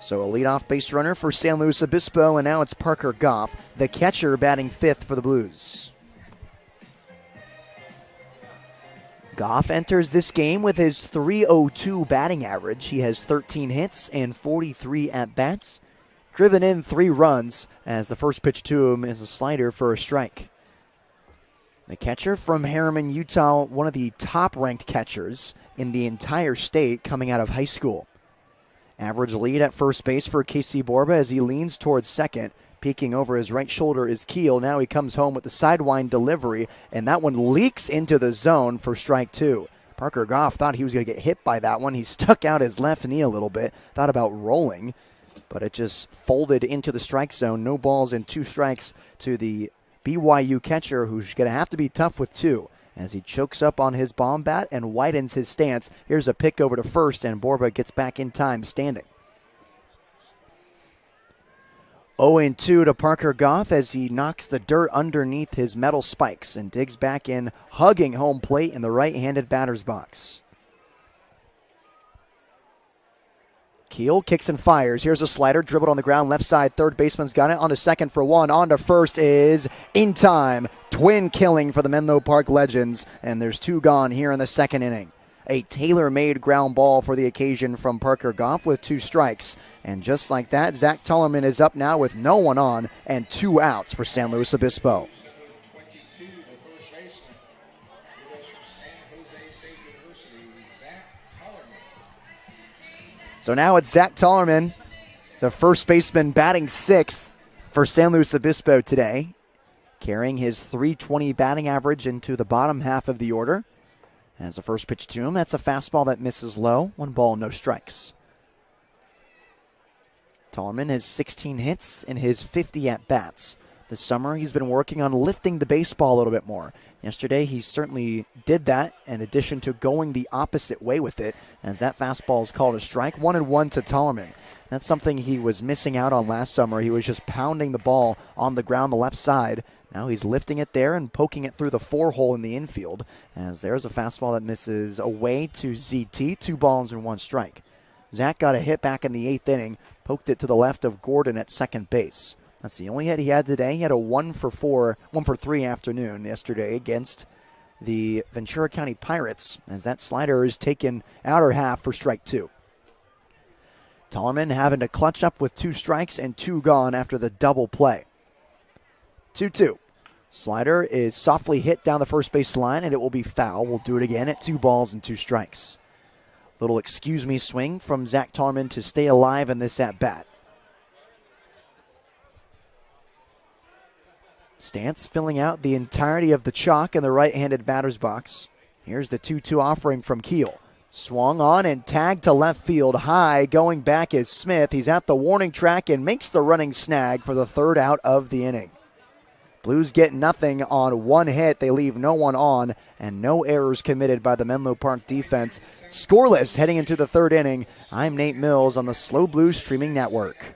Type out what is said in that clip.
So a leadoff base runner for San Luis Obispo, and now it's Parker Goff, the catcher, batting fifth for the Blues. Goff enters this game with his .302 batting average. He has 13 hits and 43 at-bats. Driven in 3 runs, as the first pitch to him is a slider for a strike. The catcher from Harriman, Utah, one of the top-ranked catchers in the entire state coming out of high school. Average lead at first base for Casey Borba as he leans towards second. Peeking over his right shoulder is Keel. Now he comes home with the sidewind delivery, and that one leaks into the zone for strike 2. Parker Goff thought he was going to get hit by that one. He stuck out his left knee a little bit, thought about rolling, but it just folded into the strike zone. No balls and 2 strikes to the BYU catcher, who's going to have to be tough with 2 as he chokes up on his bomb bat and widens his stance. Here's a pick over to first, and Borba gets back in time standing. 0-2 to Parker Goff as he knocks the dirt underneath his metal spikes and digs back in, hugging home plate in the right-handed batter's box. Keel kicks and fires. Here's a slider, dribbled on the ground, left side. Third baseman's got it. On to second for 1. On to first is in time. Twin killing for the Menlo Park Legends, and there's 2 gone here in the second inning. A tailor-made ground ball for the occasion from Parker Goff with 2 strikes. And just like that, Zach Tullerman is up now with no one on and 2 outs for San Luis Obispo. So now it's Zach Tullerman, the first baseman, batting 6th for San Luis Obispo today, carrying his .320 batting average into the bottom half of the order. As the first pitch to him, that's a fastball that misses low. 1 ball, no strikes. Tullerman has 16 hits in his 50 at-bats. This summer, he's been working on lifting the baseball a little bit more. Yesterday, he certainly did that, in addition to going the opposite way with it, as that fastball is called a strike. 1-1 to Tullerman. That's something he was missing out on last summer. He was just pounding the ball on the ground, the left side. Now he's lifting it there and poking it through the 4-hole in the infield, as there's a fastball that misses away to ZT. 2 balls and 1 strike. Zach got a hit back in the 8th inning, poked it to the left of Gordon at second base. That's the only hit he had today. He had a 1-for-3 afternoon yesterday against the Ventura County Pirates, as that slider is taken outer half for strike 2. Tullerman having to clutch up with 2 strikes and 2 gone after the double play. 2-2. Slider is softly hit down the first base line, and it will be foul. We'll do it again at 2 balls and 2 strikes. Little excuse me swing from Zach Tullerman to stay alive in this at-bat. Stance filling out the entirety of the chalk in the right-handed batter's box. Here's the 2-2 offering from Keel. Swung on and tagged to left field high. Going back is Smith. He's at the warning track and makes the running snag for the 3rd out of the inning. Blues get nothing on 1 hit. They leave no one on, and no errors committed by the Menlo Park defense. Scoreless heading into the 3rd inning. I'm Nate Mills on the Slow Blues Streaming Network.